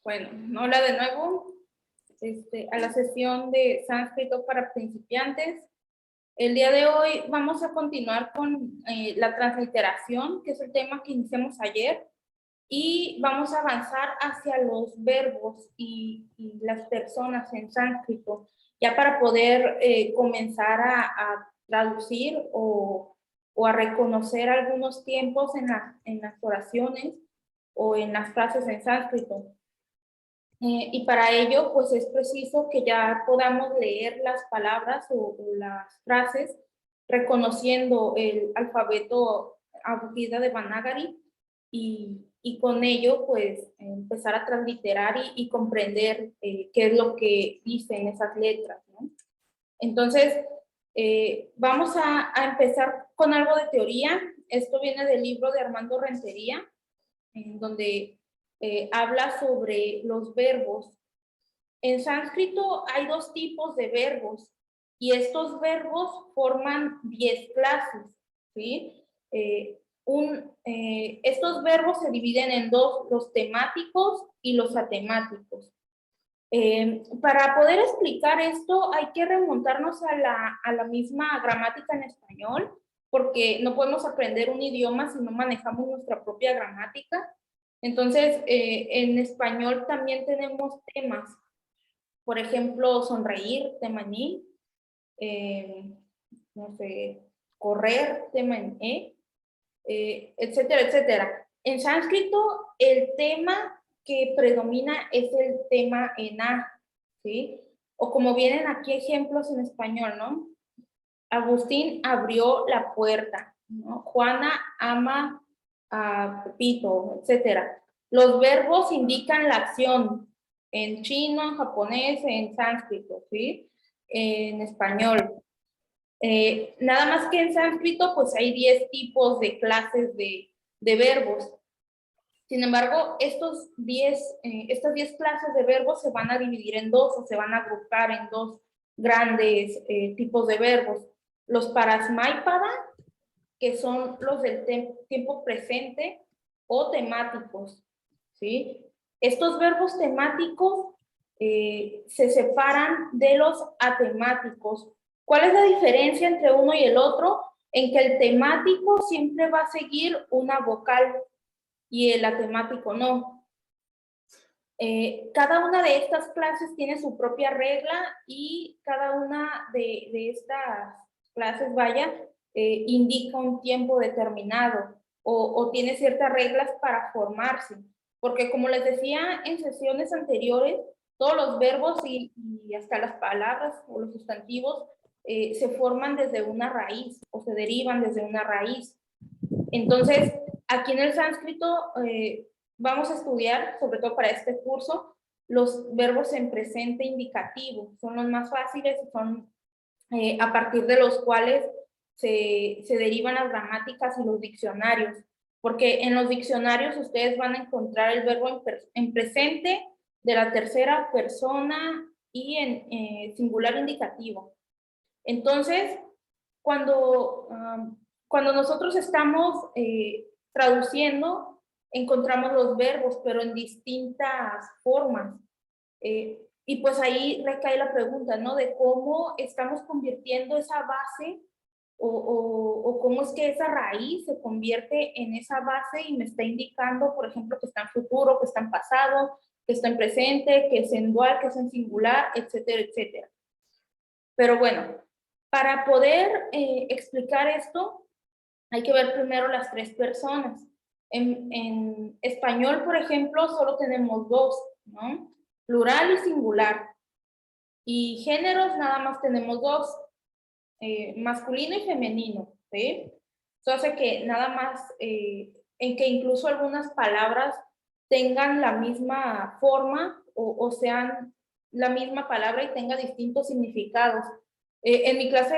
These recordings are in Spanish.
Bueno, hola de nuevo a la sesión de sánscrito para principiantes. El día de hoy vamos a continuar con la transliteración, que es el tema que iniciamos ayer, y vamos a avanzar hacia los verbos y las personas en sánscrito, ya para poder comenzar a traducir o a reconocer algunos tiempos en las oraciones o en las frases en sánscrito. Y para ello, pues es preciso que ya podamos leer las palabras o las frases reconociendo el alfabeto Abugida de Banagari y con ello, pues, empezar a transliterar y comprender qué es lo que dicen esas letras, ¿no? Entonces, vamos a empezar con algo de teoría. Esto viene del libro de Armando Rentería, en donde habla sobre los verbos. En sánscrito hay dos tipos de verbos y estos verbos forman 10 clases, ¿sí? Estos verbos se dividen en dos, los temáticos y los atemáticos. Para poder explicar esto hay que remontarnos a la misma gramática en español, porque no podemos aprender un idioma si no manejamos nuestra propia gramática. Entonces, en español también tenemos temas. Por ejemplo, sonreír, tema ni, no sé, correr, tema en etcétera, etcétera. En sánscrito, el tema que predomina es el tema en A, ¿sí? O como vienen aquí ejemplos en español, ¿no? Agustín abrió la puerta, ¿no? Juana ama a Pepito, etcétera. Los verbos indican la acción en chino, en japonés, en sánscrito, ¿sí? En español. Nada más que en sánscrito, pues hay 10 tipos de clases de verbos. Sin embargo, estas 10 clases de verbos se van a dividir en dos o se van a agrupar en dos grandes tipos de verbos. Los parasmaipada, que son los del tiempo presente o temáticos, ¿sí? Estos verbos temáticos se separan de los atemáticos. ¿Cuál es la diferencia entre uno y el otro? En que el temático siempre va a seguir una vocal y el atemático no. Cada una de estas clases tiene su propia regla y cada una de estas clases, vaya, indica un tiempo determinado o tiene ciertas reglas para formarse. Porque como les decía en sesiones anteriores, todos los verbos y hasta las palabras o los sustantivos se forman desde una raíz o se derivan desde una raíz. Entonces, aquí en el sánscrito vamos a estudiar, sobre todo para este curso, los verbos en presente indicativo. Son los más fáciles y son a partir de los cuales se derivan las gramáticas y los diccionarios. Porque en los diccionarios ustedes van a encontrar el verbo en presente de la tercera persona y en singular indicativo. Entonces, cuando, cuando nosotros estamos traduciendo, encontramos los verbos, pero en distintas formas. Y pues ahí recae la pregunta, ¿no? De cómo estamos convirtiendo esa base o cómo es que esa raíz se convierte en esa base y me está indicando, por ejemplo, que está en futuro, que está en pasado, que está en presente, que es en dual, que es en singular, etcétera, etcétera. Pero bueno, para poder explicar esto, hay que ver primero las tres personas. En español, por ejemplo, solo tenemos dos, ¿no? Plural y singular. Y géneros nada más tenemos dos, masculino y femenino, ¿sí? Eso hace que nada más, en que incluso algunas palabras tengan la misma forma o sean la misma palabra y tenga distintos significados. En mi clase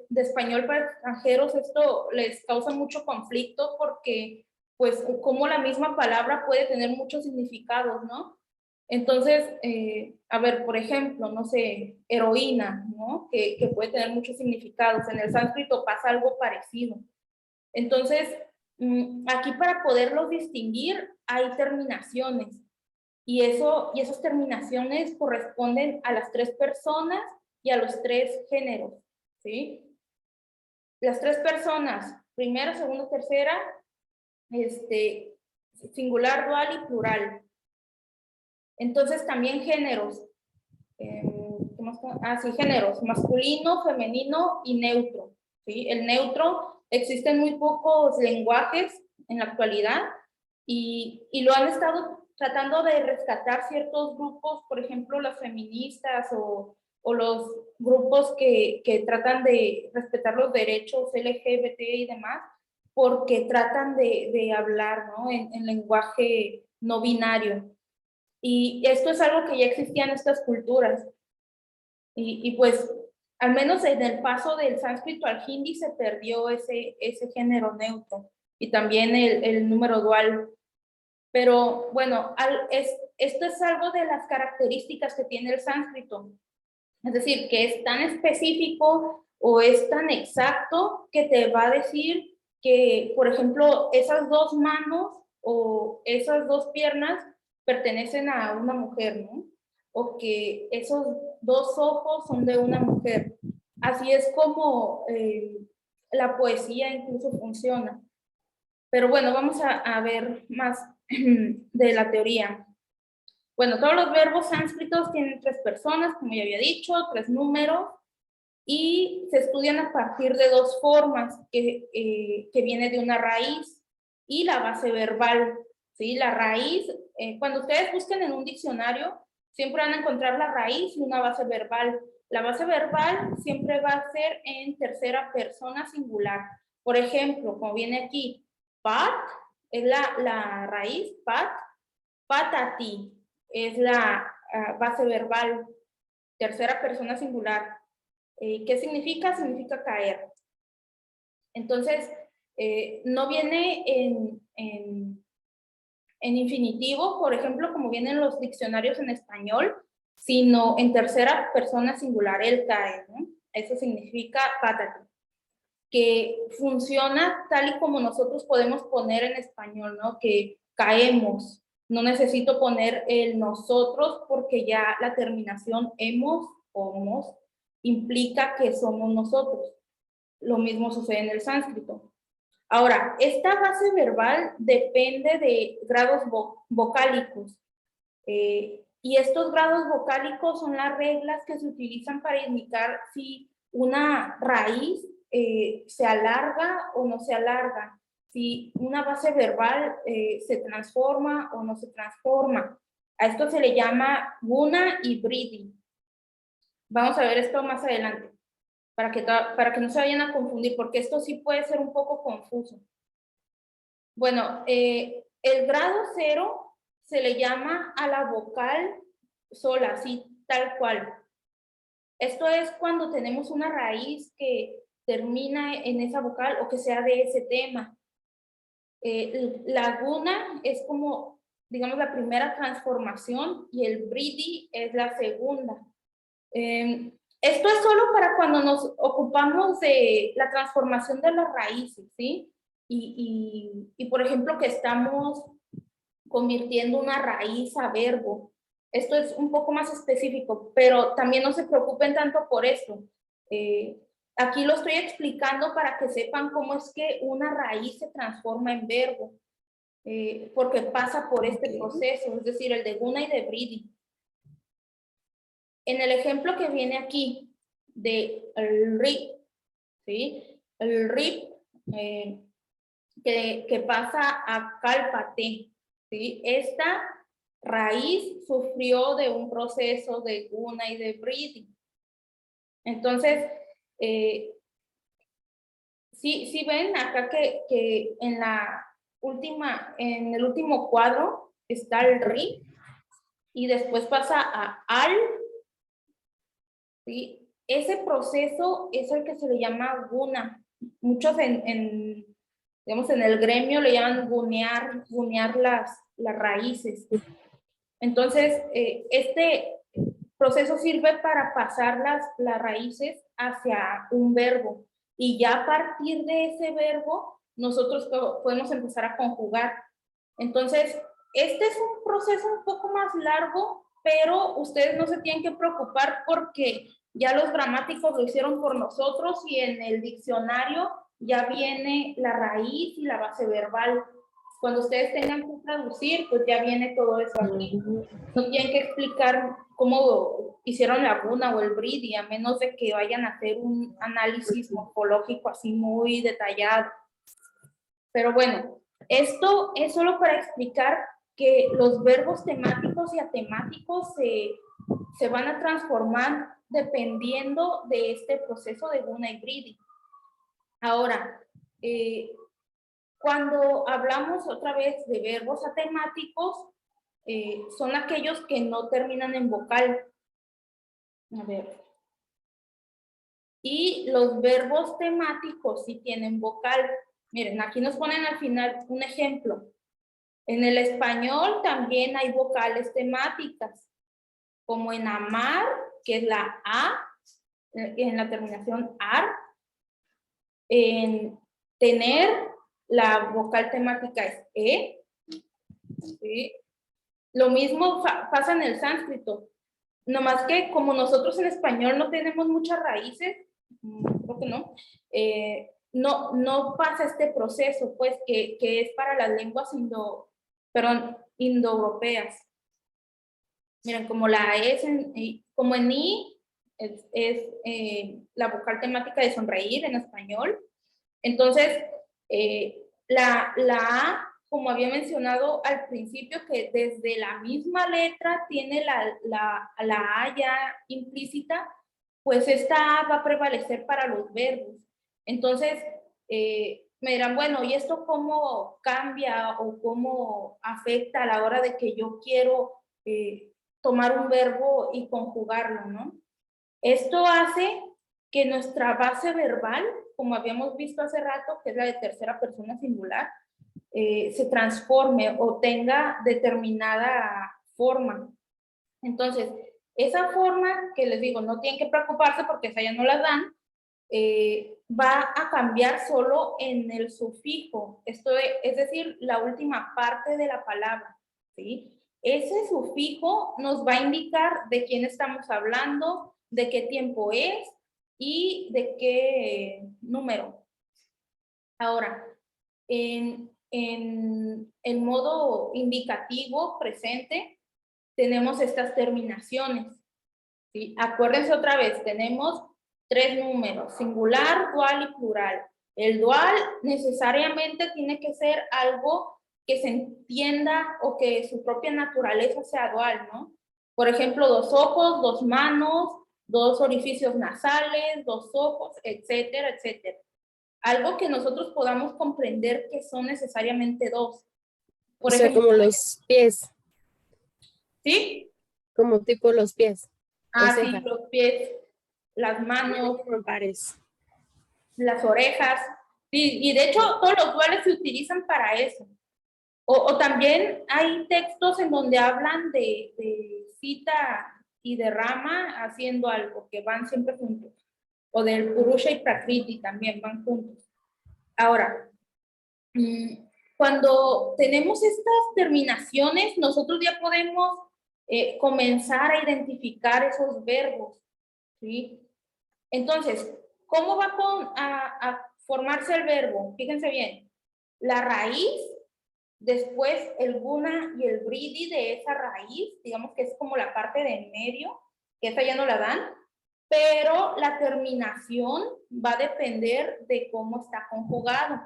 de español para extranjeros esto les causa mucho conflicto porque pues como la misma palabra puede tener muchos significados, ¿no? Entonces, a ver, por ejemplo, no sé, heroína, ¿no? Que puede tener muchos significados. En el sánscrito pasa algo parecido. Entonces, aquí para poderlos distinguir hay terminaciones. Y esas terminaciones corresponden a las 3 personas y a los 3 géneros, ¿sí? Las 3 personas, primera, segunda, tercera, singular, dual y plural. Entonces también géneros. Sí, géneros, masculino, femenino y neutro, ¿sí? El neutro, existen muy pocos lenguajes en la actualidad y lo han estado tratando de rescatar ciertos grupos, por ejemplo, las feministas o los grupos que tratan de respetar los derechos LGBT y demás, porque tratan de hablar, ¿no? en lenguaje no binario. Y esto es algo que ya existía en estas culturas. Y pues, al menos en el paso del sánscrito al hindi se perdió ese género neutro y también el número dual. Pero bueno, esto es algo de las características que tiene el sánscrito. Es decir, que es tan específico o es tan exacto que te va a decir que, por ejemplo, esas 2 manos o esas 2 piernas pertenecen a una mujer, ¿no? O que esos 2 ojos son de una mujer. Así es como la poesía incluso funciona. Pero bueno, vamos a ver más de la teoría. Bueno, todos los verbos sánscritos tienen 3 personas, como ya había dicho, 3 números, y se estudian a partir de 2 formas, que viene de una raíz y la base verbal, ¿sí? La raíz, cuando ustedes busquen en un diccionario, siempre van a encontrar la raíz y una base verbal. La base verbal siempre va a ser en tercera persona singular. Por ejemplo, como viene aquí, pat, es la raíz, patati, es la base verbal, tercera persona singular. ¿Qué significa? Significa caer. Entonces, no viene en infinitivo, por ejemplo, como vienen los diccionarios en español, sino en tercera persona singular, él cae, ¿no? Eso significa patati, que funciona tal y como nosotros podemos poner en español, ¿no? Que caemos. No necesito poner el nosotros porque ya la terminación hemos o mos implica que somos nosotros. Lo mismo sucede en el sánscrito. Ahora, esta base verbal depende de grados vocálicos. Y estos grados vocálicos son las reglas que se utilizan para indicar si una raíz se alarga o no se alarga, si una base verbal se transforma o no se transforma. A esto se le llama guna y vriddhi. Vamos a ver esto más adelante, para que no se vayan a confundir, porque esto sí puede ser un poco confuso. Bueno, el grado 0 se le llama a la vocal sola, así, tal cual. Esto es cuando tenemos una raíz que termina en esa vocal o que sea de ese tema. La guna es como, digamos, la primera transformación y el vriddhi es la segunda. Esto es solo para cuando nos ocupamos de la transformación de las raíces, ¿sí? Y por ejemplo, que estamos convirtiendo una raíz a verbo. Esto es un poco más específico, pero también no se preocupen tanto por esto. Aquí lo estoy explicando para que sepan cómo es que una raíz se transforma en verbo, porque pasa por este proceso, es decir, el de guna y de vriddhi. En el ejemplo que viene aquí de el rip, ¿sí? El rip que pasa a cálpate, ¿sí? Esta raíz sufrió de un proceso de guna y de vriddhi. Entonces, sí ven acá que en el último cuadro está el ri y después pasa a al, ¿sí? Ese proceso es el que se le llama guna. Muchos digamos, en el gremio le llaman gunear las raíces. Entonces, este proceso sirve para pasar las raíces hacia un verbo y ya a partir de ese verbo nosotros podemos empezar a conjugar. Entonces, Este es un proceso un poco más largo, pero ustedes no se tienen que preocupar porque ya los gramáticos lo hicieron por nosotros y en el diccionario ya viene la raíz y la base verbal. Cuando ustedes tengan que traducir, pues ya viene todo eso aquí. No tienen que explicar cómo hicieron la runa o el bridi, a menos de que vayan a hacer un análisis morfológico así muy detallado. Pero bueno, esto es solo para explicar que los verbos temáticos y atemáticos se van a transformar dependiendo de este proceso de Guna y Bridi. Ahora, cuando hablamos otra vez de verbos atemáticos, son aquellos que no terminan en vocal. A ver. Y los verbos temáticos sí tienen vocal. Miren, aquí nos ponen al final un ejemplo. En el español también hay vocales temáticas, como en amar, que es la A, en la terminación AR. En tener, la vocal temática es E. ¿Sí? Lo mismo pasa en el sánscrito. Nomás que como nosotros en español no tenemos muchas raíces, creo que no, no pasa este proceso, pues, que es para las lenguas indoeuropeas. Miren, como la es, como en I, es la vocal temática de sonreír en español. Entonces, la A, como había mencionado al principio, que desde la misma letra tiene la A ya implícita, pues esta A va a prevalecer para los verbos. Entonces, me dirán, bueno, ¿y esto cómo cambia o cómo afecta a la hora de que yo quiero tomar un verbo y conjugarlo, ¿no? Esto hace que nuestra base verbal, como habíamos visto hace rato, que es la de tercera persona singular, se transforme o tenga determinada forma. Entonces, esa forma que les digo, no tienen que preocuparse porque esa ya no la dan, va a cambiar solo en el sufijo, esto es decir, la última parte de la palabra, ¿sí? Ese sufijo nos va a indicar de quién estamos hablando, de qué tiempo es y de qué número. Ahora, en modo indicativo presente, tenemos estas terminaciones, ¿sí? Acuérdense otra vez, tenemos 3 números, singular, dual y plural. El dual necesariamente tiene que ser algo que se entienda o que su propia naturaleza sea dual, ¿no? Por ejemplo, 2 ojos, 2 manos, 2 orificios nasales, 2 ojos, etcétera, etcétera. Algo que nosotros podamos comprender que son necesariamente 2. Por ejemplo, como los pies. ¿sí? Como tipo los pies. Sí, los pies, las manos, Pares. las orejas. Sí, y de hecho todos los duales se utilizan para eso. O también hay textos en donde hablan de cita y de rama haciendo algo, que van siempre juntos. O del purusha y prakriti también van juntos. Ahora, cuando tenemos estas terminaciones, nosotros ya podemos comenzar a identificar esos verbos, ¿sí? Entonces, ¿cómo va a formarse el verbo? Fíjense bien, la raíz, después el guna y el bridi de esa raíz, digamos que es como la parte de en medio, que esa ya no la dan, pero la terminación va a depender de cómo está conjugado,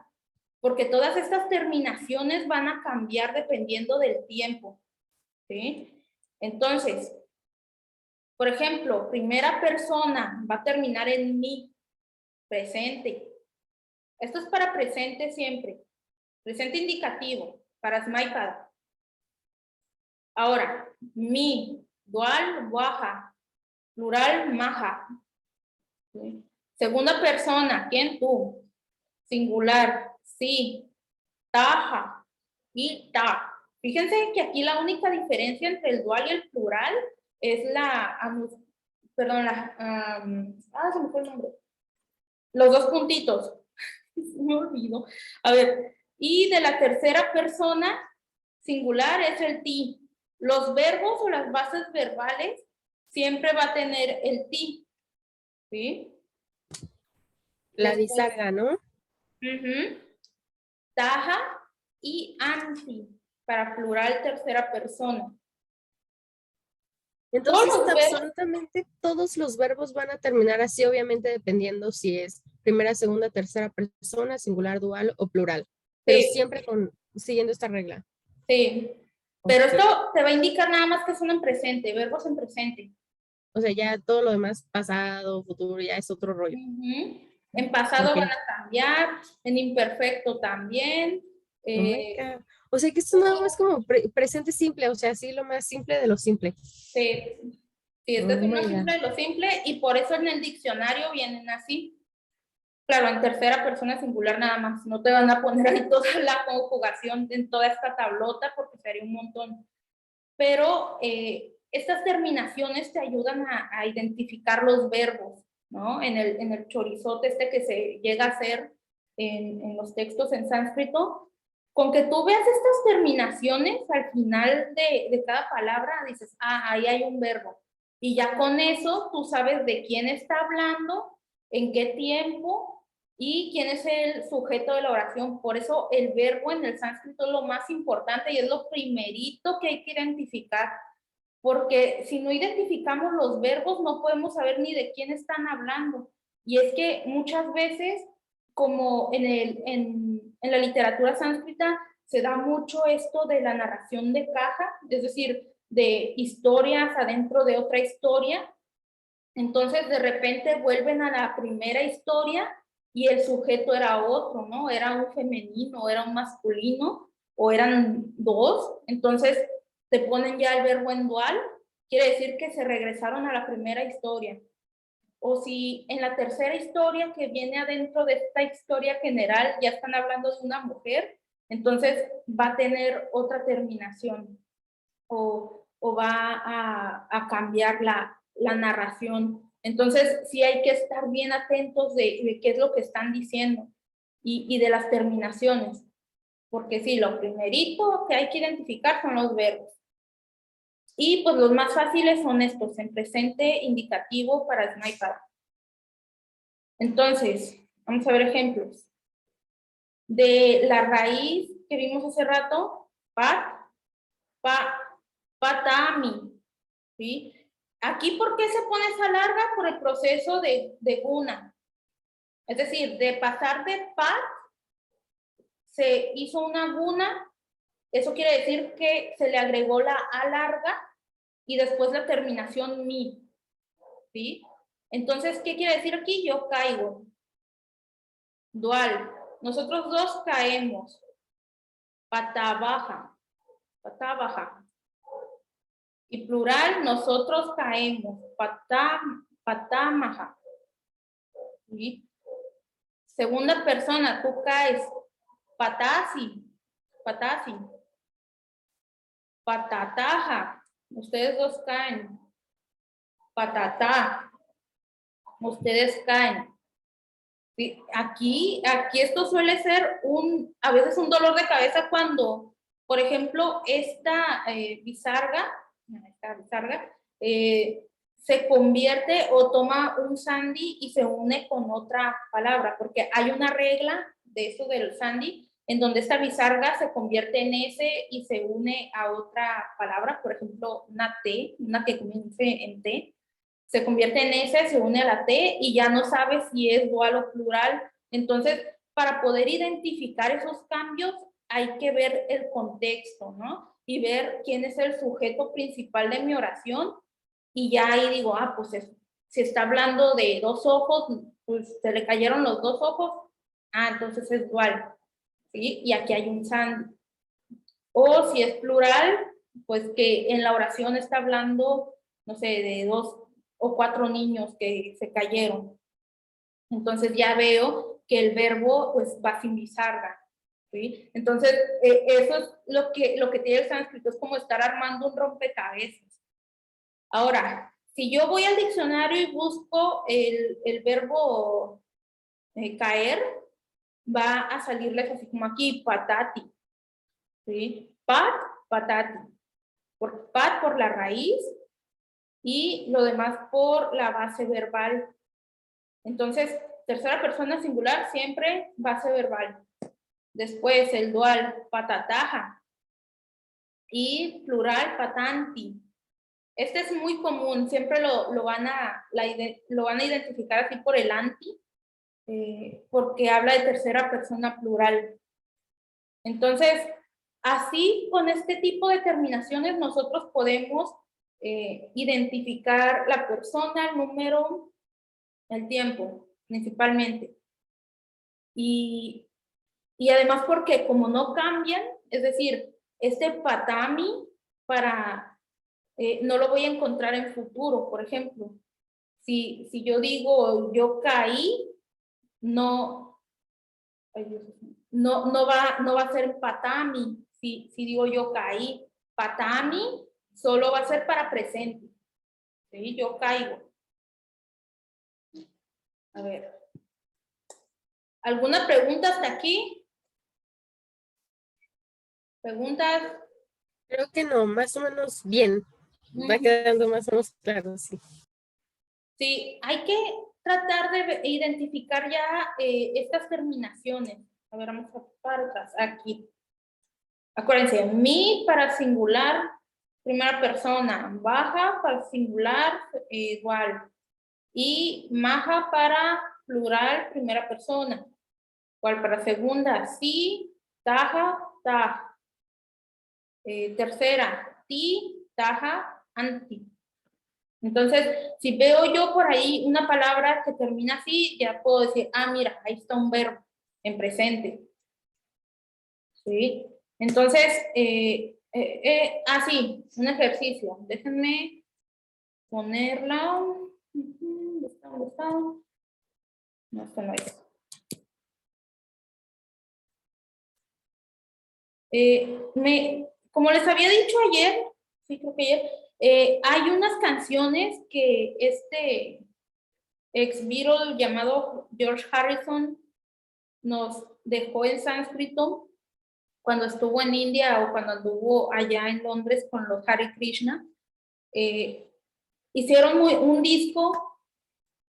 porque todas estas terminaciones van a cambiar dependiendo del tiempo, ¿sí? Entonces, por ejemplo, primera persona va a terminar en mi, presente. Esto es para presente siempre. Presente indicativo, para Smaipada. Ahora, mi, dual, waja, plural, maja. ¿Sí? Segunda persona, ¿quién? Tú. Singular, sí, taja y ta. Fíjense que aquí la única diferencia entre el dual y el plural es se me fue el nombre. Los 2 puntitos. Me olvido. A ver, y de la tercera persona singular es el ti. Los verbos o las bases verbales siempre va a tener el ti. ¿Sí? La Después, disarga, ¿no? taja y anti para plural tercera persona. Todos Entonces, los verbos, absolutamente todos los verbos van a terminar así, obviamente dependiendo si es primera, segunda, tercera persona, singular, dual o plural, pero sí, siempre siguiendo esta regla. sí. Pero Ok. esto te va a indicar nada más que son en presente, verbos en presente. O sea, ya todo lo demás, pasado, futuro, ya es otro rollo. En pasado Ok. van a cambiar, en imperfecto también. Oh my God. O sea, que esto nada más como presente simple, o sea, así lo más simple de lo simple. Sí, sí, este Oh es uno my God. simple de lo simple y por eso en el diccionario vienen así. Claro, en tercera persona singular nada más. No te van a poner ahí toda la conjugación en toda esta tablota porque sería un montón. Pero estas terminaciones te ayudan a identificar los verbos, ¿no? En el chorizote este que se llega a hacer en los textos en sánscrito, con que tú veas estas terminaciones al final de cada palabra, dices, ah, ahí hay un verbo. Y ya con eso tú sabes de quién está hablando, en qué tiempo y quién es el sujeto de la oración. Por eso el verbo en el sánscrito es lo más importante y es lo primerito que hay que identificar. Porque si no identificamos los verbos, no podemos saber ni de quién están hablando. Y es que muchas veces, como en la literatura sánscrita, se da mucho esto de la narración de caja, es decir, de historias adentro de otra historia. Entonces, de repente vuelven a la primera historia y el sujeto era otro, ¿no? Era un femenino, era un masculino, o eran dos. Entonces, te ponen ya el verbo en dual, quiere decir que se regresaron a la primera historia. O si en la tercera historia que viene adentro de esta historia general ya están hablando de una mujer, entonces va a tener otra terminación o va a cambiar la narración. Entonces, sí hay que estar bien atentos de qué es lo que están diciendo y de las terminaciones, porque sí, lo primerito que hay que identificar son los verbos. Y pues los más fáciles son estos, en presente, indicativo, para y para. Entonces, vamos a ver ejemplos. De la raíz que vimos hace rato, pat, pa, patami, ¿sí? Aquí, ¿por qué se pone esa larga? Por el proceso de guna. Es decir, de pasar de pat, se hizo una guna, eso quiere decir que se le agregó la a larga y después la terminación mi, ¿sí? Entonces, ¿qué quiere decir aquí? Yo caigo. Dual. Nosotros dos caemos. Pata baja. Pata baja. Y plural, nosotros caemos. Patamaja. ¿Sí? Segunda persona, tú caes. Patasi. Patasi. Patataja. Ustedes dos caen. Patatá. Ustedes caen. ¿Sí? Aquí esto suele ser a veces un dolor de cabeza cuando, por ejemplo, esta bizarga se convierte o toma un sandi y se une con otra palabra, porque hay una regla de eso del sandi en donde esta bizarga se convierte en S y se une a otra palabra, por ejemplo, una T, una que comience en T, se convierte en S, se une a la T y ya no sabe si es dual o plural. Entonces, para poder identificar esos cambios, hay que ver el contexto, ¿no? Y ver quién es el sujeto principal de mi oración. Y ya ahí digo, ah, pues eso. Si está hablando de dos ojos, pues se le cayeron los dos ojos, ah, entonces es dual, ¿sí? Y aquí hay un sand. O si es plural, pues que en la oración está hablando, no sé, de dos o cuatro niños que se cayeron. Entonces ya veo que el verbo pues va sin bizarga, ¿sí? Entonces eso es lo que tiene el sánscrito, es como estar armando un rompecabezas. Ahora, si yo voy al diccionario y busco el verbo caer, va a salirles así como aquí, patati, ¿sí? Pat, patati. Por pat por la raíz y lo demás por la base verbal. Entonces, tercera persona singular siempre base verbal. Después el dual patataja y plural patanti. Este es muy común, siempre lo van a identificar así por el anti, porque habla de tercera persona plural. Entonces, así con este tipo de terminaciones nosotros podemos identificar la persona, el número, el tiempo, principalmente. Y además porque como no cambian, es decir, este patami no lo voy a encontrar en futuro, por ejemplo. Si yo digo yo caí, no, no va a ser patami. Si digo yo caí, patami solo va a ser para presente. ¿Sí? Yo caigo. A ver. ¿Alguna pregunta hasta aquí? ¿Preguntas? Creo que no, más o menos bien. Va quedando más o menos claro, sí. Sí, hay que tratar de identificar ya estas terminaciones. A ver, vamos a para atrás, aquí. Acuérdense, mi para singular, primera persona, baja para singular, igual. Y maja para plural, primera persona. Igual para segunda, sí, taja, taj. Tercera, ti, taja, anti. Entonces, si veo yo por ahí una palabra que termina así, ya puedo decir, ah, mira, ahí está un verbo en presente. ¿Sí? Entonces, así, un ejercicio. Déjenme ponerla. ¿Dónde está? ¿Dónde está? No, esto no es. Como les había dicho ayer, sí, creo que ayer, hay unas canciones que este ex Beatle llamado George Harrison nos dejó en sánscrito cuando estuvo en India o cuando anduvo allá en Londres con los Hare Krishna. Hicieron un disco,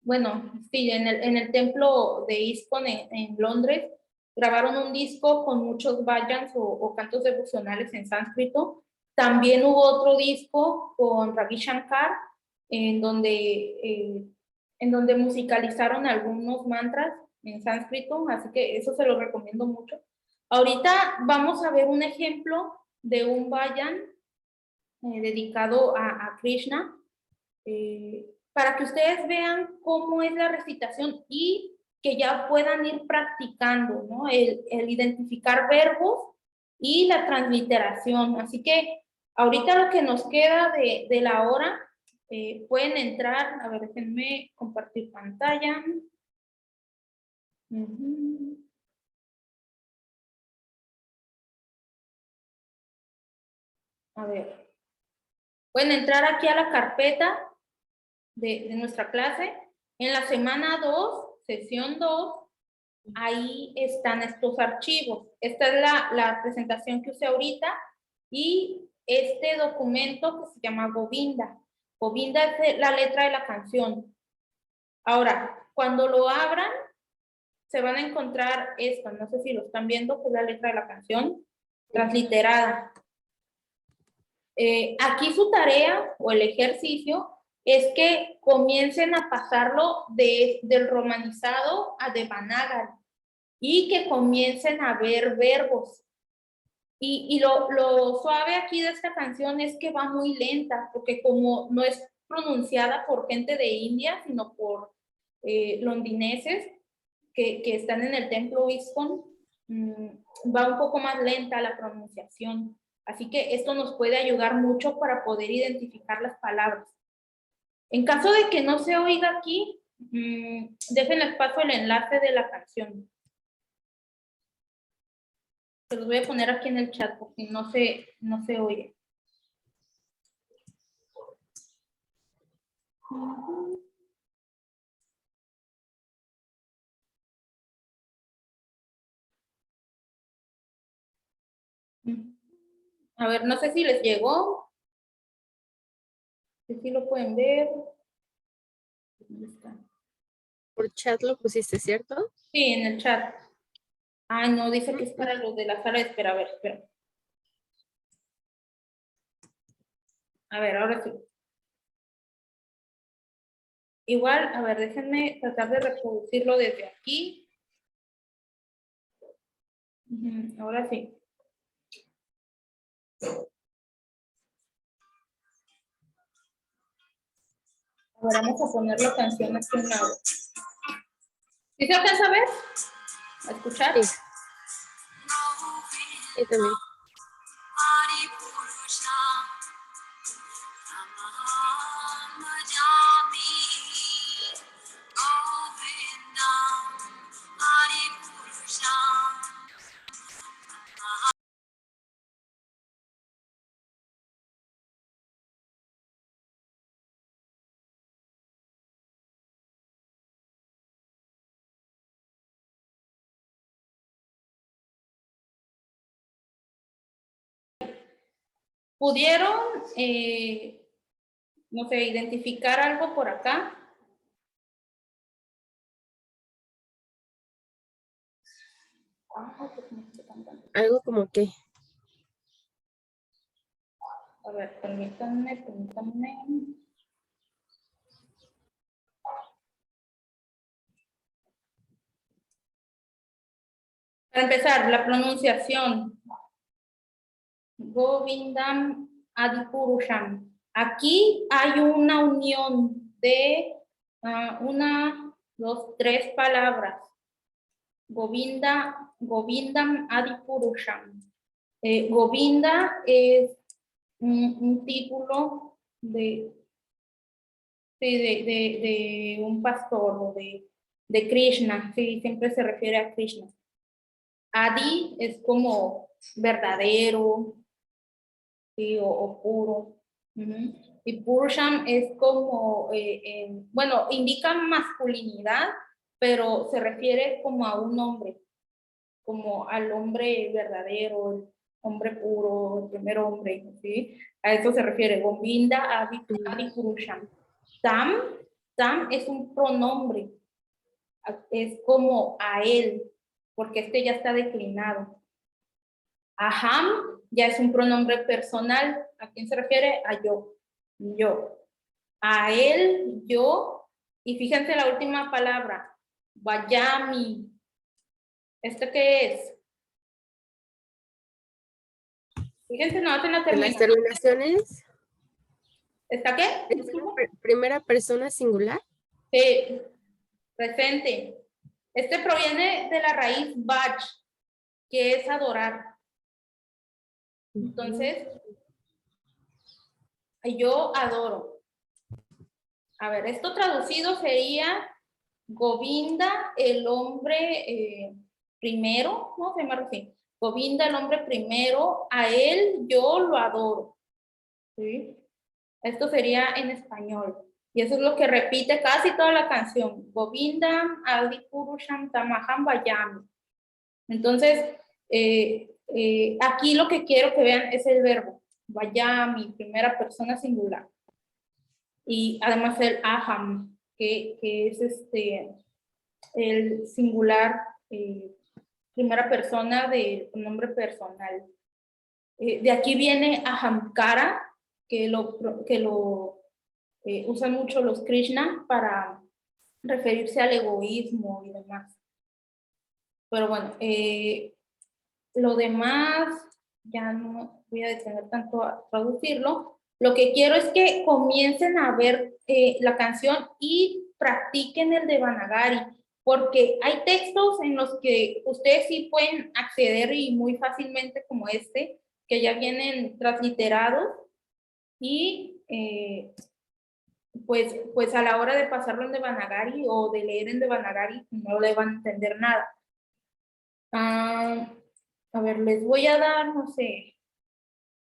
bueno, sí, en el templo de ISKCON en Londres, grabaron un disco con muchos bhajans o cantos devocionales en sánscrito. También hubo otro disco con Ravi Shankar, en donde musicalizaron algunos mantras en sánscrito, así que eso se lo recomiendo mucho. Ahorita vamos a ver un ejemplo de un bhajan dedicado a Krishna, para que ustedes vean cómo es la recitación y que ya puedan ir practicando, ¿no? El identificar verbos y la transliteración. Así que ahorita lo que nos queda de la hora, pueden entrar, a ver, déjenme compartir pantalla. A ver, pueden entrar aquí a la carpeta de nuestra clase. En la semana 2, sesión 2, ahí están estos archivos. Esta es la presentación que usé ahorita y este documento que se llama Govinda. Govinda es la letra de la canción. Ahora, cuando lo abran, se van a encontrar esto. No sé si lo están viendo, que es la letra de la canción transliterada. Aquí su tarea o el ejercicio es que comiencen a pasarlo del romanizado a Devanagari y que comiencen a ver verbos. Y lo suave aquí de esta canción es que va muy lenta, porque como no es pronunciada por gente de India, sino por londineses que están en el templo ISKCON, va un poco más lenta la pronunciación. Así que esto nos puede ayudar mucho para poder identificar las palabras. En caso de que no se oiga aquí, déjenles paso el enlace de la canción. Se los voy a poner aquí en el chat porque no se oye. A ver, no sé si les llegó. Si lo pueden ver. ¿Dónde está? Por chat lo pusiste, ¿cierto? Sí, en el chat. Ah, no, dice que es para los de la sala de espera. A ver, espera. A ver, ahora sí. Igual, a ver, déjenme tratar de reproducirlo desde aquí. Ahora sí. Ahora vamos a poner la canción aquí en lado. ¿Sí se alcanza a ver? ¿A escuchar? Sí. Y también. ¿Pudieron, no sé, identificar algo por acá? Algo como que. A ver, permítanme. Para empezar, la pronunciación. Govindam Adipurusham. Aquí hay una unión de una, dos, tres palabras. Govindam Adipurusham. Govinda es un título de un pastor o de Krishna. Sí, siempre se refiere a Krishna. Adi es como verdadero, sí, o puro. Y Purusham es como, bueno, indica masculinidad, pero se refiere como a un hombre, como al hombre verdadero, el hombre puro, el primer hombre, ¿sí? A eso se refiere, Govinda Adi Purusham. Tam es un pronombre, es como a él, porque este ya está declinado. Aham ya es un pronombre personal. ¿A quién se refiere? A yo. Yo. A él, yo. Y fíjense la última palabra. Vayami. ¿Esto qué es? Fíjense, no, se no De las termina. terminaciones. ¿Está qué? ¿Es primera persona singular? Sí, presente. Este proviene de la raíz bach, que es adorar. Entonces, yo adoro. A ver, esto traducido sería Govinda, el hombre primero, ¿no? Se llama así. Govinda, el hombre primero, a él yo lo adoro. ¿Sí? Esto sería en español. Y eso es lo que repite casi toda la canción. Govinda, Adi Purusham, Tamaham Vayami. Entonces, aquí lo que quiero que vean es el verbo. Vayami, primera persona singular. Y además el aham, que es el singular, primera persona del nombre personal. De aquí viene ahamkara, que lo usan mucho los Krishna para referirse al egoísmo y demás. Pero bueno, lo demás, ya no voy a detener tanto a traducirlo. Lo que quiero es que comiencen a ver la canción y practiquen el Devanagari, porque hay textos en los que ustedes sí pueden acceder y muy fácilmente como este, que ya vienen transliterados y pues a la hora de pasarlo en Devanagari o de leer en Devanagari no le van a entender nada. A ver, les voy a dar, no sé,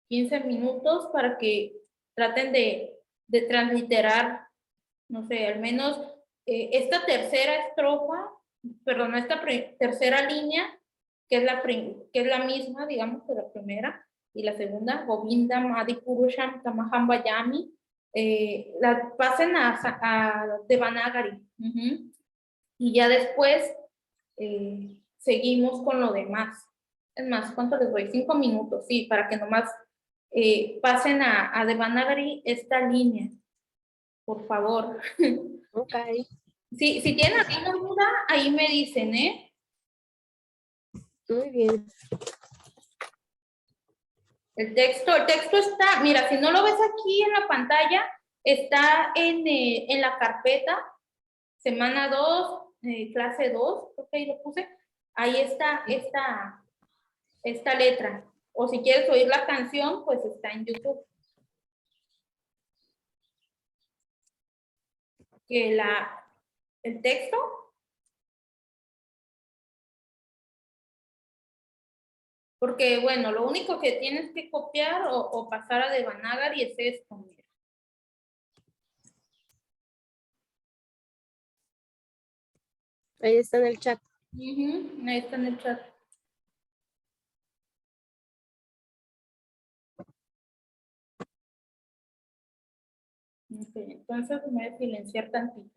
15 minutos para que traten de transliterar, no sé, al menos esta tercera estrofa, perdón, esta tercera línea, que es la misma, digamos, que la primera, y la segunda, Govindam Adipurusham Tamaham Vayami, la pasen a Devanagari. Y ya después seguimos con lo demás. Es más, ¿cuánto les doy? 5 minutos, sí, para que nomás pasen a Devanagari esta línea, por favor. Ok, Si tienen alguna duda, ahí me dicen, ¿eh? muy bien. El texto está, mira, si no lo ves aquí en la pantalla, está en la carpeta, semana 2, clase 2, creo que ahí lo puse. Ahí está esta letra. O si quieres oír la canción, pues está en YouTube. Que el texto, porque bueno, lo único que tienes que copiar o pasar a Devanagari es esto, mira. Ahí está en el chat. Ahí está en el chat. Okay, entonces me voy a silenciar tantito.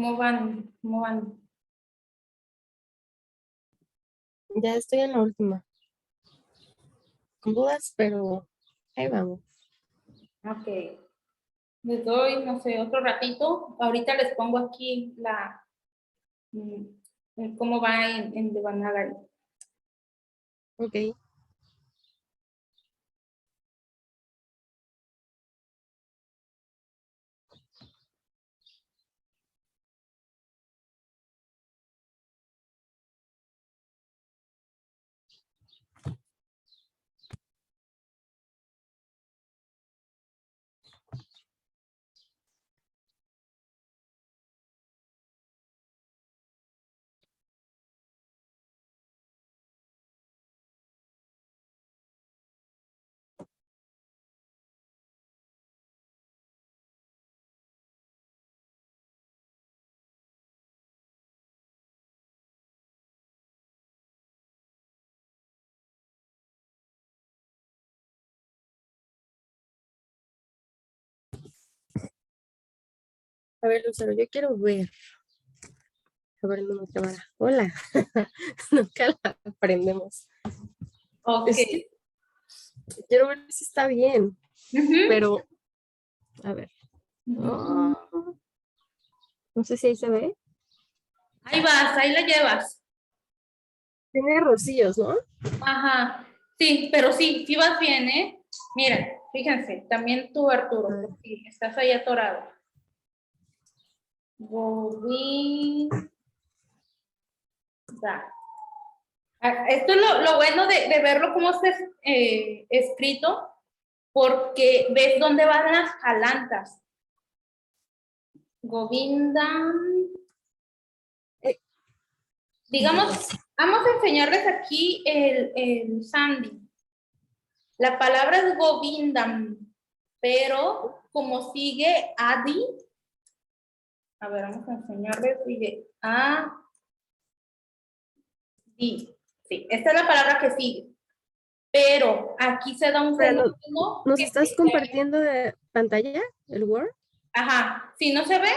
¿Cómo van? ¿Cómo van? Ya estoy en la última. Con dudas, pero ahí vamos. Ok. Les doy, no sé, otro ratito. Ahorita les pongo aquí cómo va en Devanagari. Ok. A ver, Lucero, yo quiero ver. A ver, no, cámara. Hola. Nunca la aprendemos. Ok. Es que quiero ver si está bien, Ujú. pero a ver. Ujú. Ah, no sé si ahí se ve. Ahí vas, ahí la llevas. Tiene rocíos, ¿no? Ajá. Sí, pero sí, sí vas bien, ¿eh? Mira, fíjense, también tú, A Arturo, ver. porque estás ahí atorado. Govinda. Esto es lo bueno de verlo como está escrito, porque ves dónde van las jalantas. Govinda. Eh, Digamos, vamos a enseñarles aquí el Sandy. La palabra es Govindam, pero como sigue Adi, a ver, vamos a enseñarles, sigue Adi. Sí, esta es la palabra que sigue. Pero aquí se da un Pero fenómeno ¿nos que estás compartiendo de pantalla el Word? ajá, si no se ve,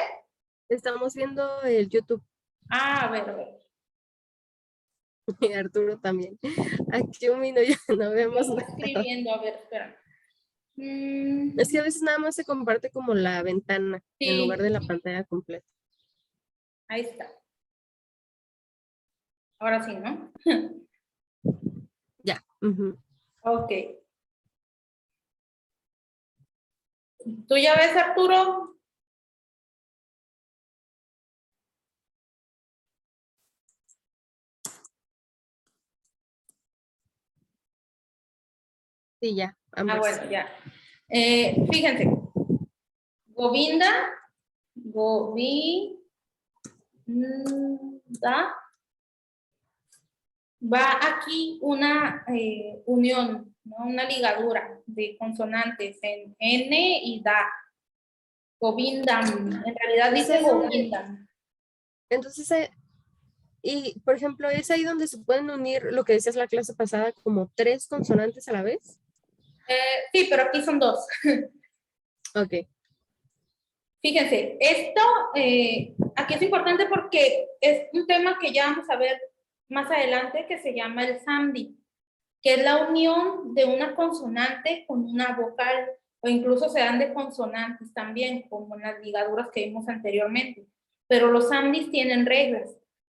Estamos viendo el YouTube. a ver, a ver. Y Arturo también. Aquí un minuto ya no Lo vemos está nada. escribiendo, a ver, espera. Es que a veces nada más se comparte como la ventana en lugar Sí, de la pantalla completa. ahí está. Ahora sí, ¿no? Ya. Ujú. Ok. ¿Tú ya ves, Arturo? Sí, ya, Ah, ambas. bueno, ya. Fíjense, Govinda, Govinda, va aquí una unión, ¿no? Una ligadura de consonantes en N y Da. Govindam, en realidad Es dice ahí donde, Govindam. entonces, y por ejemplo, es ahí donde se pueden unir lo que decías la clase pasada, como tres consonantes a la vez. Sí, pero aquí son dos. Ok. Fíjense, esto aquí es importante porque es un tema que ya vamos a ver más adelante que se llama el Sandhi, que es la unión de una consonante con una vocal, o incluso se dan de consonantes también, como en las ligaduras que vimos anteriormente. Pero los sandhis tienen reglas.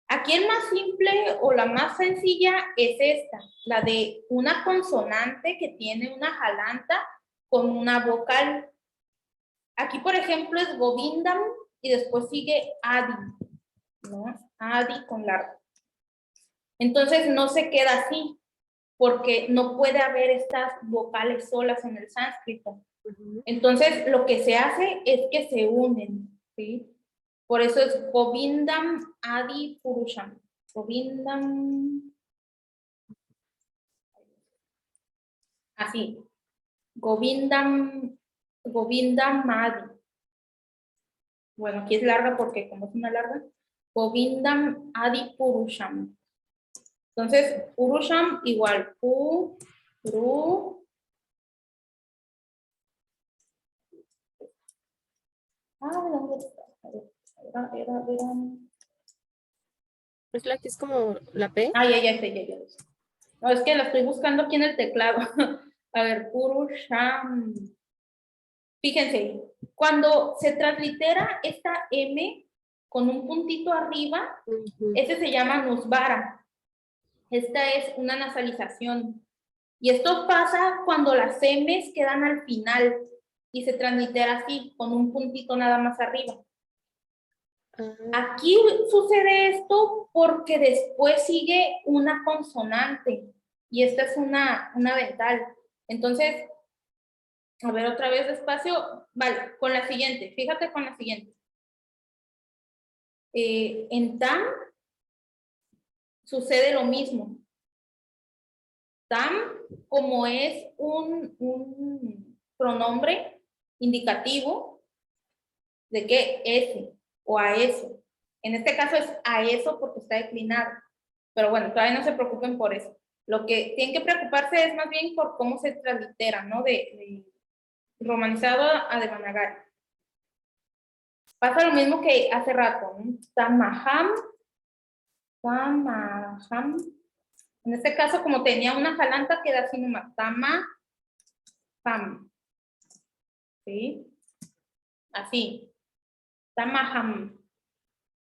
Aquí el más simple o la más sencilla es esta, la de una consonante que tiene una jalanta con una vocal. Aquí, por ejemplo, es Govindam y después sigue Adi, ¿no? Adi con largo. Entonces no se queda así, porque no puede haber estas vocales solas en el sánscrito. Ujú. Entonces lo que se hace es que se unen, ¿sí? Por eso es Govindam Adi Purusham. Govindam, así. Govindam, Govindam Adi. Bueno, aquí es larga porque como es una larga. Govindam Adi Purusham. Entonces, Purusham igual Puru. ¿Dónde está? A ver. era. Es la que es como la P. Ah, ya sé. No, es que la estoy buscando aquí en el teclado. A ver, Purusham. Fíjense, cuando se translitera esta M con un puntito arriba, ese se llama Nusvara. Esta es una nasalización. Y esto pasa cuando las M's quedan al final y se translitera así, con un puntito nada más arriba. Aquí sucede esto porque después sigue una consonante y esta es una dental. Entonces, a ver otra vez despacio. Vale, con la siguiente. Fíjate con la siguiente. En tam sucede lo mismo. Tam, como es un pronombre indicativo de que ese o a eso. En este caso es a eso porque está declinado. Pero bueno, todavía no se preocupen por eso. Lo que tienen que preocuparse es más bien por cómo se translitera, ¿no? De romanizado a Devanagari. Pasa lo mismo que hace rato, ¿no? Tamaham. En este caso, como tenía una jalanta, queda así nomás. Tamaham. ¿Sí? Así. Tamaham.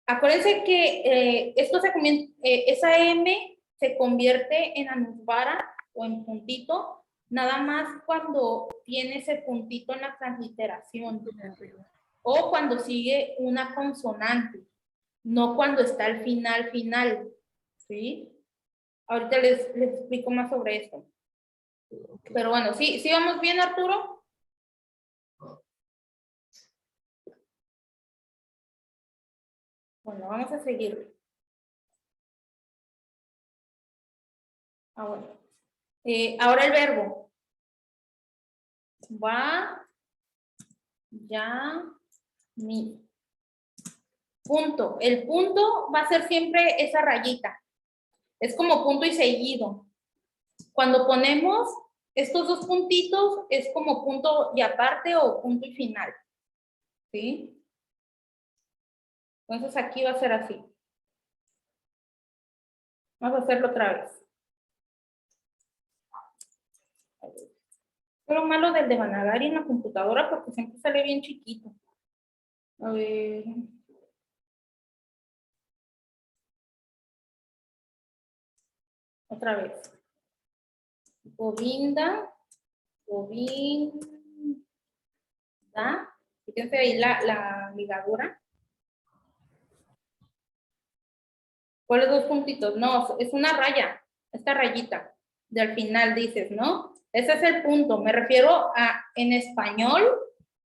Acuérdense que esto se esa M se convierte en anusvara o en puntito, nada más cuando tiene ese puntito en la transliteración o cuando sigue una consonante, no cuando está al final, ¿sí? Ahorita les explico más sobre esto. Pero bueno, ¿sí vamos bien, Arturo? Bueno, vamos a seguir. Bueno. Ahora el verbo. Va, ya, mi. Punto. El punto va a ser siempre esa rayita. Es como punto y seguido. Cuando ponemos estos dos puntitos, es como punto y aparte o punto y final. ¿Sí? Entonces aquí va a ser así. Vamos a hacerlo otra vez. Es lo malo del Devanagari en la computadora porque siempre sale bien chiquito. A ver. Otra vez. Govinda. Fíjense ahí la ligadura. ¿Cuáles dos puntitos? No, es una raya. Esta rayita. De al final dices, ¿no? Ese es el punto. Me refiero a, en español,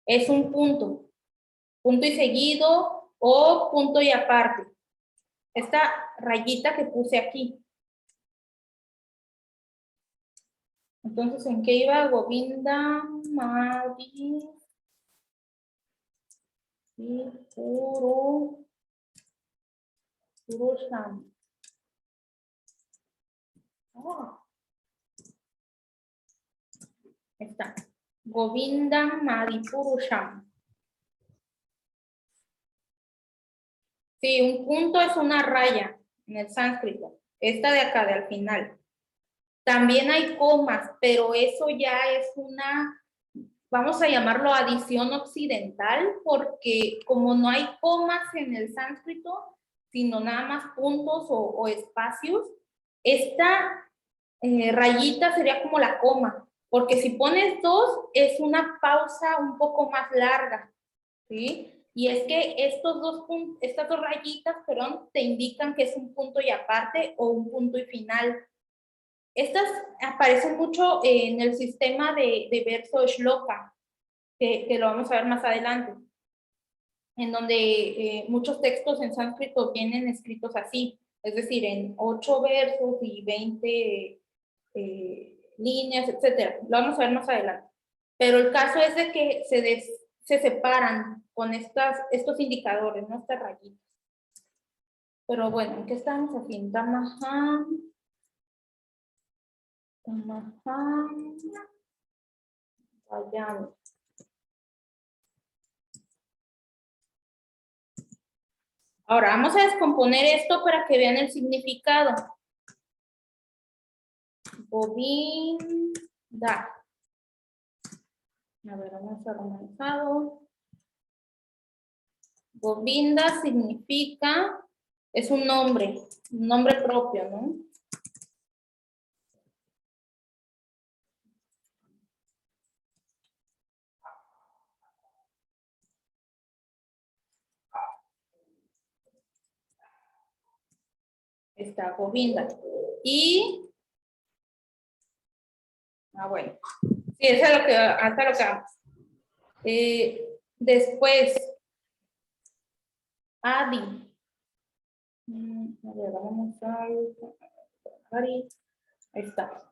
es un punto. Punto y seguido o punto y aparte. Esta rayita que puse aquí. Entonces, ¿en qué iba? Govinda, Madi, y Purusham. Está. Govinda, Madi, Purusham. Sí, un punto es una raya en el sánscrito. Esta de acá, de al final. También hay comas, pero eso ya es una, vamos a llamarlo adición occidental, porque como no hay comas en el sánscrito, sino nada más puntos o espacios, esta rayita sería como la coma, porque si pones dos, es una pausa un poco más larga, ¿sí? Y es que estas dos rayitas, perdón, te indican que es un punto y aparte o un punto y final. Estas aparecen mucho en el sistema de verso shloka, que lo vamos a ver más adelante, en donde muchos textos en sánscrito vienen escritos así, es decir, en 8 versos y 20 líneas, etcétera. Lo vamos a ver más adelante. Pero el caso es de que se separan con estos indicadores, ¿no? Estas rayitas. Pero bueno, ¿en qué estamos haciendo? Vayamos. Ahora, vamos a descomponer esto para que vean el significado. Bobinda. A ver, vamos a organizado. Govinda significa, es un nombre propio, ¿no? Está Govinda. Y, bueno, sí, eso es lo que, hasta lo que vamos. Después, Adi. A ver, vamos a Adi. Ahí está.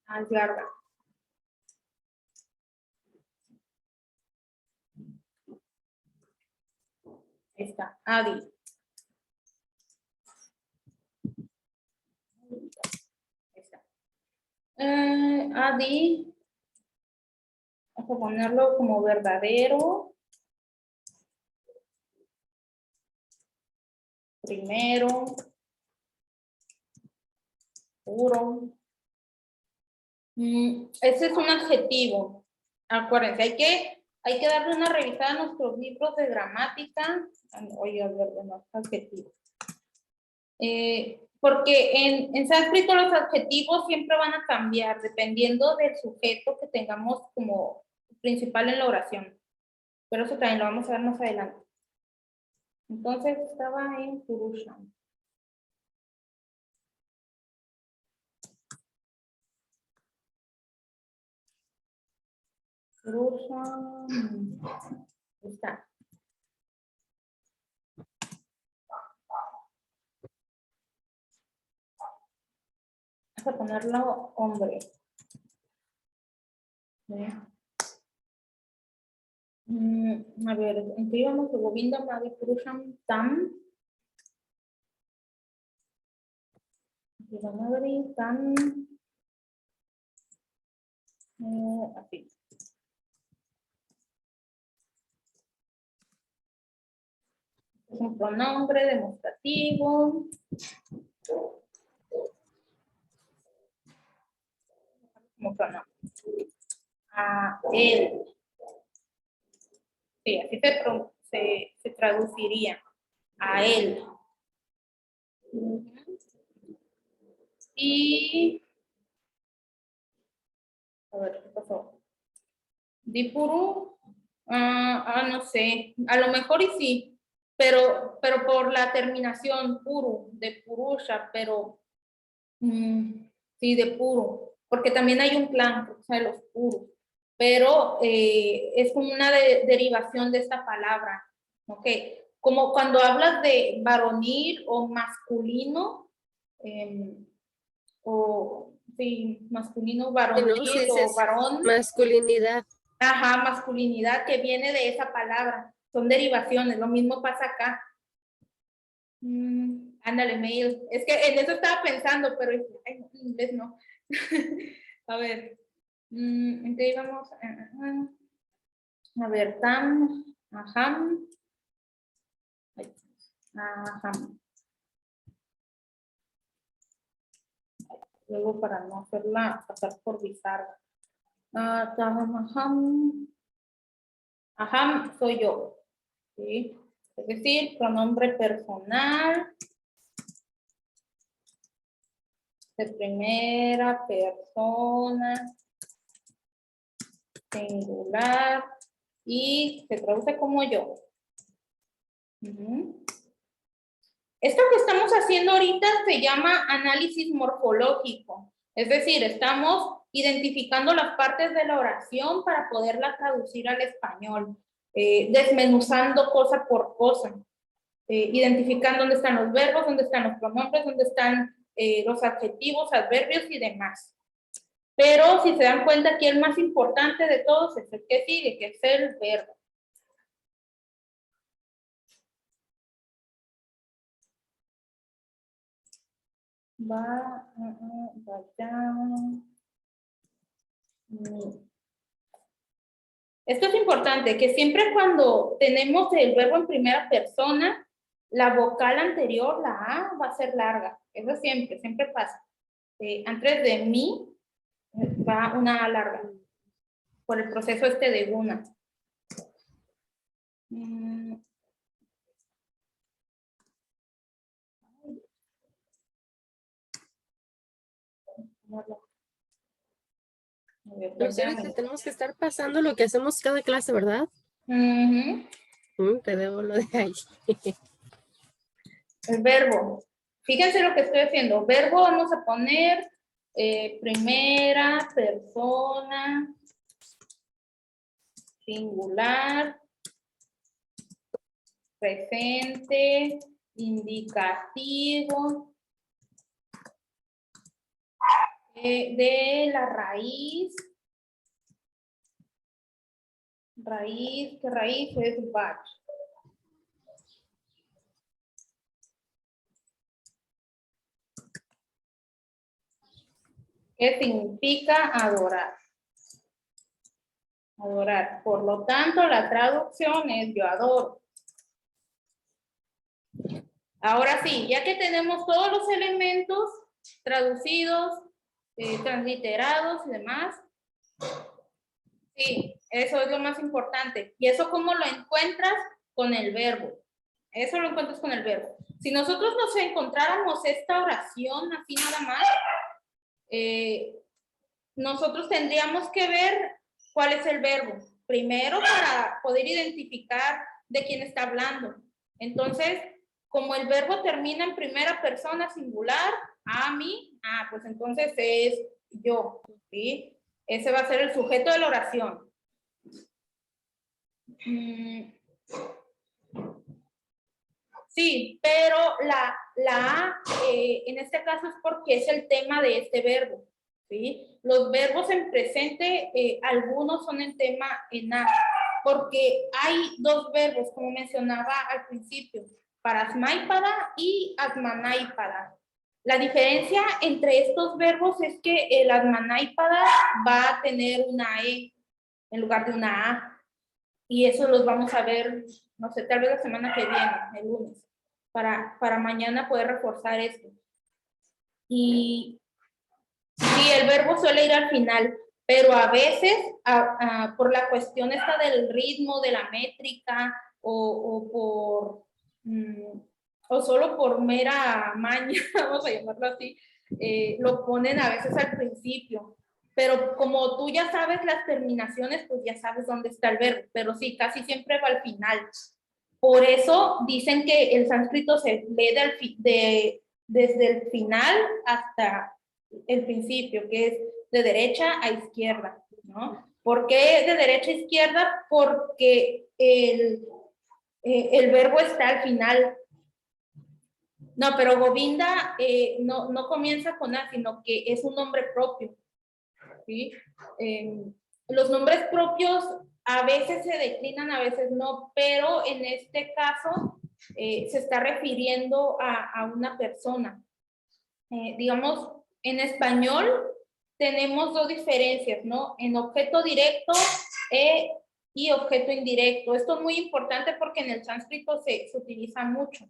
Algarra. Ahí está, Adi. Ahí está. Adi. Vamos a ponerlo como verdadero. Primero. Puro. Ese es un adjetivo. Acuérdense, hay que darle una revisada a nuestros libros de gramática. Oye, a ver, no, adjetivo. Porque en sánscrito los adjetivos siempre van a cambiar dependiendo del sujeto que tengamos como principal en la oración. Pero eso también lo vamos a ver más adelante. Entonces estaba en Purusha. Purusha. Está. Vamos a ponerlo hombre. A ver, ¿en qué íbamos? Govinda, Madhi, Purusham, Tam. Madhi, Tam. Así. Es un pronombre demostrativo. Como pronombre. A él. Sí, así se traduciría. A él. Y a ver, ¿qué pasó? Dipuru, no sé, a lo mejor y sí, pero por la terminación puru, de purusha, pero sí, de puro, porque también hay un clan, o sea, los puros, pero es como una derivación de esta palabra, ¿ok? Como cuando hablas de varonil o masculino, o sí, masculino, Sí, varonil ¿no? Sí, o dices varón. masculinidad. Ajá, masculinidad que viene de esa palabra. Son derivaciones, lo mismo pasa acá. Ándale, mail. Es que en eso estaba pensando, pero ay, en inglés no. A ver, ¿en qué íbamos? A ver, tam, ajam. Ajam. Luego para no hacerla pasar por bizarra. Tam, ajam. Ajam soy yo. ¿Sí? Es decir, pronombre personal de primera persona, singular, y se traduce como yo. Esto que estamos haciendo ahorita se llama análisis morfológico. Es decir, estamos identificando las partes de la oración para poderla traducir al español, desmenuzando cosa por cosa, identificando dónde están los verbos, dónde están los pronombres, dónde están los adjetivos, adverbios y demás. Pero si se dan cuenta, aquí el más importante de todos es el que sigue, que es el verbo. Vaya. Esto es importante, que siempre cuando tenemos el verbo en primera persona, la vocal anterior, la A, va a ser larga. Eso siempre, siempre pasa. Antes de mí va una A larga, por el proceso este de una. No sé, ahorita tenemos que estar pasando lo que hacemos cada clase, ¿verdad? Te debo lo de ahí. El verbo. Fíjense lo que estoy haciendo. Verbo vamos a poner primera persona singular, presente, indicativo, de la raíz. Raíz, ¿qué raíz es bach? ¿Qué significa adorar? Adorar. Por lo tanto, la traducción es yo adoro. Ahora sí, ya que tenemos todos los elementos traducidos, transliterados y demás, sí, eso es lo más importante. ¿Y eso cómo lo encuentras? Con el verbo. Eso lo encuentras con el verbo. Si nosotros nos encontráramos esta oración así nada más, nosotros tendríamos que ver cuál es el verbo. Primero para poder identificar de quién está hablando. Entonces, como el verbo termina en primera persona singular, a mí, pues entonces es yo, ¿sí? Ese va a ser el sujeto de la oración. Sí, pero la A en este caso es porque es el tema de este verbo, ¿sí? Los verbos en presente, algunos son en tema en A, porque hay dos verbos, como mencionaba al principio, parasmaipada y asmanáipada. La diferencia entre estos verbos es que el asmanáipada va a tener una E en lugar de una A, y eso los vamos a ver, no sé, tal vez la semana que viene, el lunes, para mañana poder reforzar esto. Y sí, el verbo suele ir al final, pero a veces, por la cuestión esta del ritmo, de la métrica, o solo por mera maña, vamos a llamarlo así, lo ponen a veces al principio. Pero como tú ya sabes las terminaciones, pues ya sabes dónde está el verbo, pero sí, casi siempre va al final. Por eso dicen que el sánscrito se lee desde el final hasta el principio, que es de derecha a izquierda, ¿no? ¿Por qué de derecha a izquierda? Porque el verbo está al final. No, pero Govinda no comienza con A, sino que es un nombre propio, ¿sí? Los nombres propios a veces se declinan, a veces no, pero en este caso se está refiriendo a una persona. Digamos, en español tenemos dos diferencias, ¿no? En objeto directo y objeto indirecto. Esto es muy importante porque en el sánscrito se utiliza mucho.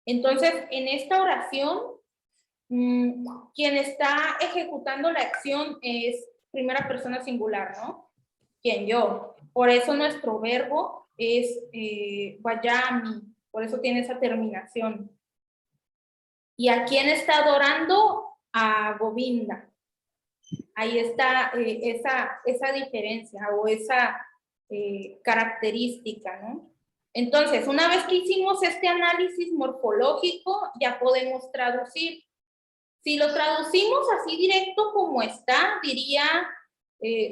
Entonces, en esta oración, quien está ejecutando la acción es primera persona singular, ¿no? Quien yo. Por eso nuestro verbo es vayami, por eso tiene esa terminación. ¿Y a quién está adorando? A Govinda. Ahí está esa diferencia o esa característica, ¿no? Entonces, una vez que hicimos este análisis morfológico, ya podemos traducir. Si lo traducimos así directo como está, diría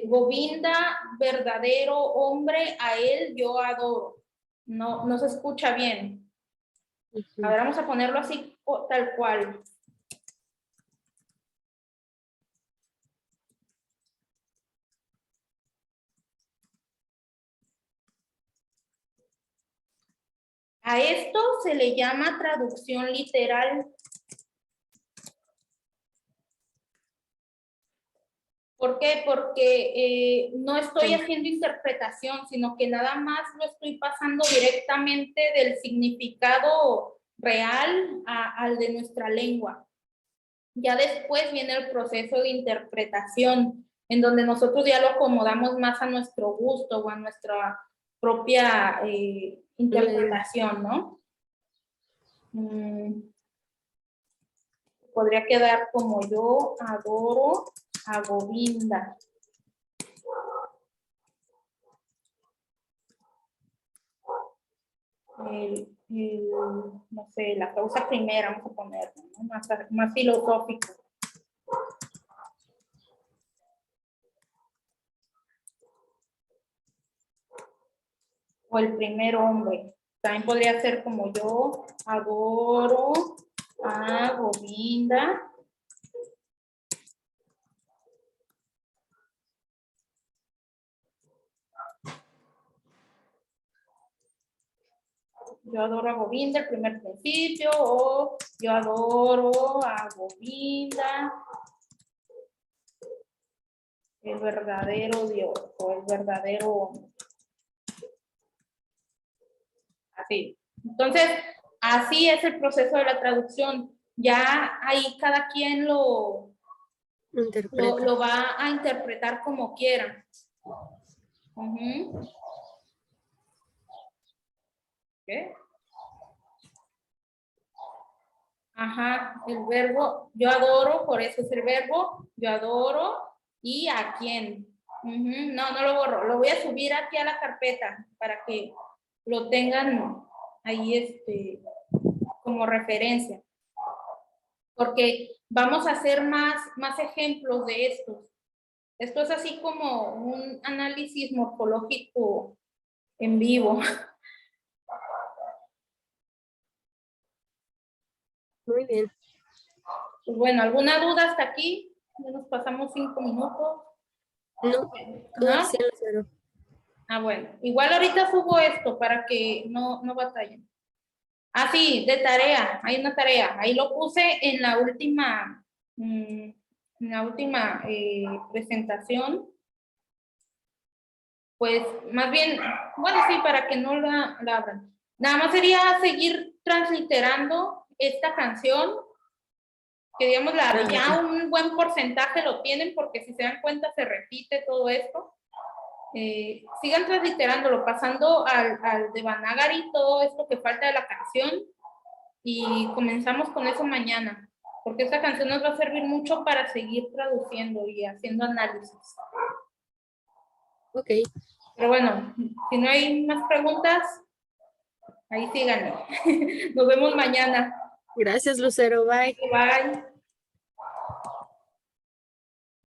Govinda, verdadero hombre, a él yo adoro. No se escucha bien. A ver, vamos a ponerlo así, tal cual. A esto se le llama traducción literal. ¿Por qué? Porque no estoy Sí. haciendo interpretación, sino que nada más lo estoy pasando directamente del significado real al de nuestra lengua. Ya después viene el proceso de interpretación, en donde nosotros ya lo acomodamos más a nuestro gusto o a nuestra propia interpretación, ¿no? Podría quedar como yo adoro a Govinda. No sé, la causa primera, vamos a poner, ¿no? Más filosófico. O el primer hombre. También podría ser como yo adoro a Govinda. Yo adoro a Govinda, el primer principio, o yo adoro a Govinda, el verdadero Dios, o el verdadero hombre. Así. Entonces, así es el proceso de la traducción. Ya ahí cada quien lo va a interpretar como quiera. ¿Qué? Ajá, el verbo, yo adoro, por eso es el verbo, yo adoro, y a quién. No, no lo borro, lo voy a subir aquí a la carpeta para que lo tengan ahí como referencia. Porque vamos a hacer más ejemplos de estos. Esto es así como un análisis morfológico en vivo. Muy bien. Pues bueno, ¿alguna duda hasta aquí? Ya nos pasamos 5 minutos. No, ¿No? Bueno, igual ahorita subo esto para que no batallen. Sí, de tarea, hay una tarea. Ahí lo puse en la última, presentación. Pues más bien, bueno, sí, para que no la abran. Nada más sería seguir transliterando esta canción, que digamos ya un buen porcentaje lo tienen, porque si se dan cuenta se repite todo esto. Sigan transliterándolo, pasando al Devanagari, todo esto que falta de la canción, y comenzamos con eso mañana, porque esta canción nos va a servir mucho para seguir traduciendo y haciendo análisis. Ok. Pero bueno, si no hay más preguntas, ahí síganme. Nos vemos mañana. Gracias, Lucero. Bye. Bye.